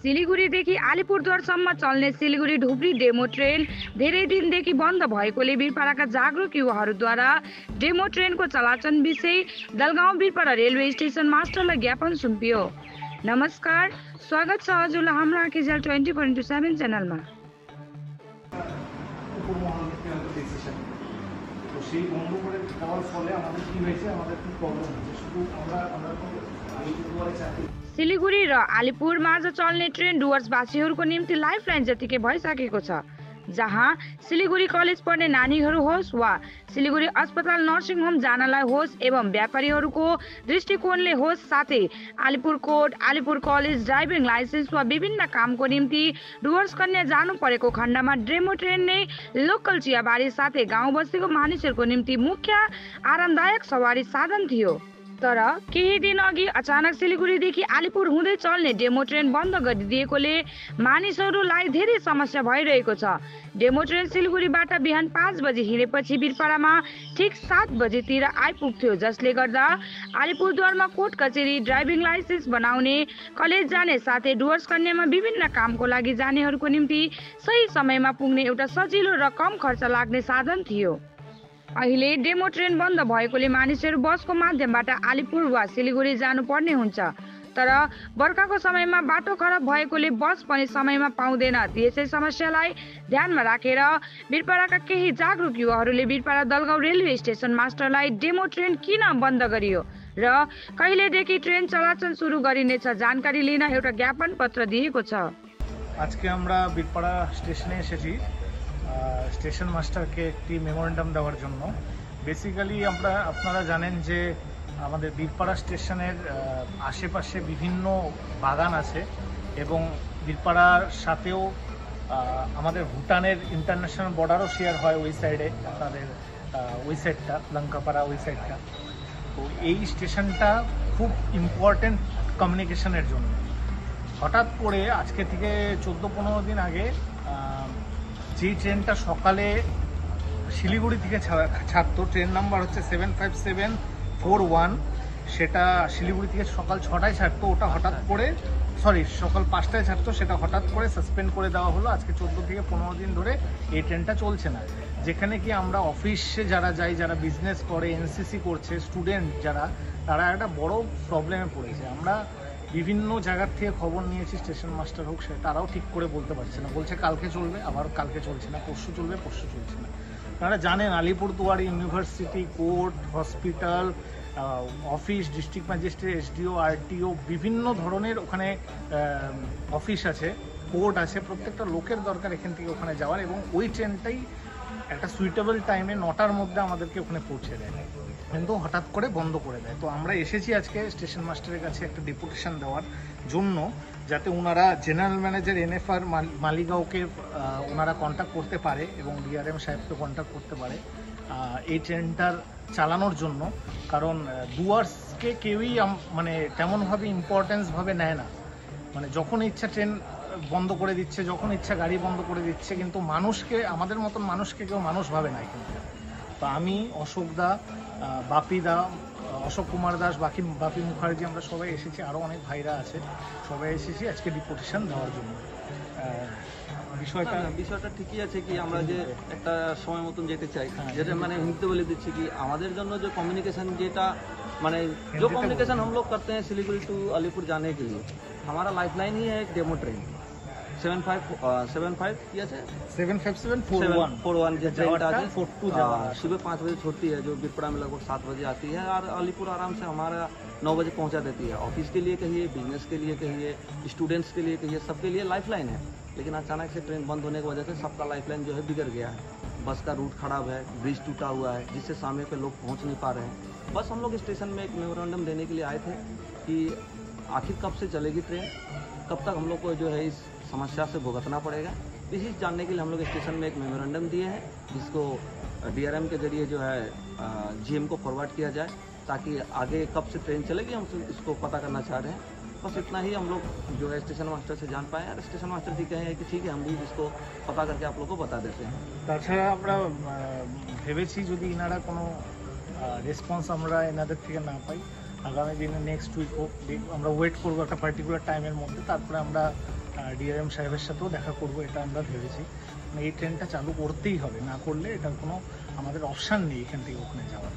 सिलिगुडीदेखि अलिपुरद्वारसम्म चल्ने Siliguri Dhubri demo train धेरै दिनदेखि बन्द भएकोले बिरपाडाका जागरुक युवाहरूद्वारा डेमो ट्रेनको चलाचल विषय दलगाउँ बिरपाडा रेलवे स्टेसन मास्टरलाई ज्ञापन सुम्पियो। नमस्कार, स्वागत छ हजुरलाई हाम्रो आँखिझ्याल 24/7 চ্যানেলमा। সেই বন্ধ করে দেওয়ার ফলে আমাদের কি হয়েছে, আমাদের কি প্রবলেম হচ্ছে, শুধু আমরা सिलिगुडी र अलिपुर माझ चल्ने ट्रेन डुवर्सवासीहरूको निम्ति लाइफलाइन जतिकै भइसकेको छ। जहाँ सिलिगुडी कलेज पढ्ने नानीहरू होस् वा सिलिगुडी अस्पताल नर्सिङ होम जानलाई होस् एवं व्यापारीहरूको दृष्टिकोणले होस्, साथै Alipur court, Alipur college, driving licence वा विभिन्न कामको निम्ति डुवर्स कन्या जानु परेको खण्डमा डेमो ट्रेन नै लोकल चियाबारी साथै गाउँ बस्तीको मानिसहरूको निम्ति मुख्य आरामदायक सवारी साधन थियो। तर केही दिन अघि अचानक सिलिगुडीदेखि अलिपुर हुँदै चल्ने डेमो ट्रेन बन्द गरिदिएकोले मानिसहरूलाई धेरै समस्या भइरहेको छ। डेमो ट्रेन सिलिगुडीबाट बिहान 5 बजे हिँडेपछि बिरपाडामा ठिक 7 बजेतिर आइपुग्थ्यो, जसले गर्दा अलिपुरद्वारमा कोर्ट कचेरी, ड्राइभिङ लाइसेन्स बनाउने, कलेज जाने साथै डुवर्स कन्यामा विभिन्न कामको लागि जानेहरूको निम्ति सही समयमा पुग्ने एउटा सजिलो र कम खर्च लाग्ने साधन थियो। अहिले डेमो ट्रेन बन्द भएकोले मानिसहरू बसको माध्यमबाट अलिपुर वा सिलिगुडी जानुपर्ने हुन्छ। तर बर्खाको समयमा बाटो खराब भएकोले बस पनि समयमा पाउँदैन। त्यसै समस्यालाई ध्यानमा राखेर बिरपाडाका केही जागरुक युवाहरूले Birpara Dalgaun railway station मास्टरलाई demo train किन बन्द गरियो र कहिलेदेखि ट्रेन चलाचल सुरु गरिनेछ जानकारी लिन एउटा ज्ञापन पत्र दिएको छ। আজকে আমরা বিরপাড়া স্টেশনে এসেছি স্টেশন মাস্টারকে একটি মেমোরেন্ডাম দেওয়ার জন্য। বেসিক্যালি আপনারা জানেন যে আমাদের বীরপাড়া স্টেশনের আশেপাশে বিভিন্ন বাগান আছে এবং বীরপাড়ার সাথেও আমাদের ভুটানের ইন্টারন্যাশনাল বর্ডারও শেয়ার হয় ওই সাইডে, আপনাদের ওই সাইডটা লঙ্কাপাড়া ওই সাইডটা। তো এই স্টেশনটা খুব ইম্পর্টেন্ট কমিউনিকেশনের জন্য। হঠাৎ করে আজকে থেকে 14-15 দিন আগে যে ট্রেনটা সকালে শিলিগুড়ি থেকে ছাড়তো, ট্রেন নাম্বার হচ্ছে 75741, সেটা শিলিগুড়ি থেকে সকাল 6টায় ছাড়তো, ওটা হঠাৎ করে সকাল 5টায় ছাড়তো, সেটা হঠাৎ করে সাসপেন্ড করে দেওয়া হলো। আজকে 14 থেকে 15 দিন ধরে এই ট্রেনটা চলছে না। যেখানে কি আমরা অফিসে যারা যাই, যারা বিজনেস করে, এনসিসি করছে, স্টুডেন্ট যারা, তারা একটা বড় প্রবলেমে পড়েছে। আমরা বিভিন্ন জায়গার থেকে খবর নিয়েছি, স্টেশন মাস্টার হোক, সে তারাও ঠিক করে বলতে পারছে না। বলছে কালকে চলবে, আবার কালকে চলছে না, পরশু চলবে, পরশু চলছে না। আপনারা জানেন Alipurduar university, court, hospital, office, district magistrate, SDO, RTO, বিভিন্ন ধরনের ওখানে অফিস আছে, কোর্ট আছে। প্রত্যেকটা লোকের দরকার এখান থেকে ওখানে যাওয়ার, এবং ওই ট্রেনটাই একটা সুইটেবল টাইমে 9টার মধ্যে আমাদেরকে ওখানে পৌঁছে দেয়, কিন্তু হঠাৎ করে বন্ধ করে দেয়। তো আমরা এসেছি আজকে স্টেশন মাস্টারের কাছে একটা ডেপুটেশন দেওয়ার জন্য, যাতে ওনারা জেনারেল ম্যানেজার এনএফআর মালিগাঁওকে ওনারা কন্ট্যাক্ট করতে পারে এবং ডিআরএম সাহেবকে কন্ট্যাক্ট করতে পারে এই ট্রেনটার চালানোর জন্য। কারণ ডুয়ার্সকে কেউই মানে তেমনভাবে ইম্পর্টেন্সভাবে নেয় না। মানে যখন ইচ্ছা ট্রেন বন্ধ করে দিচ্ছে, যখন ইচ্ছা গাড়ি বন্ধ করে দিচ্ছে, কিন্তু মানুষকে, আমাদের মতন মানুষকে কেউ মানুষ ভাবে না কিন্তু। তো আমি, অশোক দা, বাপি দা, অশোক কুমার দাস, বাপি মুখার্জি, আমরা সবাই এসেছি, আরও অনেক ভাইরা আছে, সবাই এসেছি আজকে ডিপোটেশন দেওয়ার জন্য। বিষয়টা ঠিকই আছে কি আমরা যে একটা সময় মতন যেতে চাই, যেটা মানে হিंदी বলে দিচ্ছি कि আমাদের জন্য যে কমিউনিকেशन যেটা মানে जो कम्युनिकेशन हम लोग करते हैं सिलीगुड़ी टू अलीपुर जाने के लिए, हमारा लाइफलाइन ही है एक डेमो ट्रेन 75741 जो ट्रेन सुबह 5 बजे छोड़ती है, जो बिरपाड़ा में लगभग 7 बजे आती है और अलीपुर आराम से हमारा 9 बजे पहुंचा देती है। ऑफिस के लिए कहिए, बिजनेस के लिए कहिए, स्टूडेंट्स के लिए कहिए, सबके लिए लाइफलाइन है। लेकिन अचानक से ट्रेन बंद होने की वजह से सबका लाइफलाइन जो है बिगड़ गया है। बस का रूट खराब है, ब्रिज टूटा हुआ है, जिससे सामने पे लोग पहुँच नहीं पा रहे हैं। बस हम लोग स्टेशन में एक मेमोरेंडम देने के लिए आए थे कि आखिर कब से चलेगी ट्रेन, कब तक हम लोग को जो है इस समस्या से भुगतना पड़ेगा। इसी जानने के लिए हम लोग स्टेशन में एक मेमोरेंडम दिए हैं, जिसको डीआरएम के जरिए जो है जीएम को फॉरवर्ड किया जाए, ताकि आगे कब से ट्रेन चलेगी हम इसको पता करना चाह रहे हैं। बस इतना ही हम लोग जो है स्टेशन मास्टर से जान पाए, और स्टेशन मास्टर जी कहे कि ठीक है, हम भी इसको पता करके आप लोग को बता देते हैं। তাছাড়া আমরা ভেবেছি যদি ইনারা কোনো রেসপন্স আমরা এনাদের থেকে না পাই, আগামী দিনে নেক্সট উইক হোক, আমরা ওয়েট করবো একটা পার্টিকুলার টাইমের মধ্যে, তারপরে আমরা ডিআরএম সাহেবের সাথেও দেখা করব, এটা আমরা ভেবেছি। মানে এই ট্রেনটা চালু করতেই হবে, না করলে এটার কোনো আমাদের অপশান নেই এখান থেকে ওখানে যাওয়ার।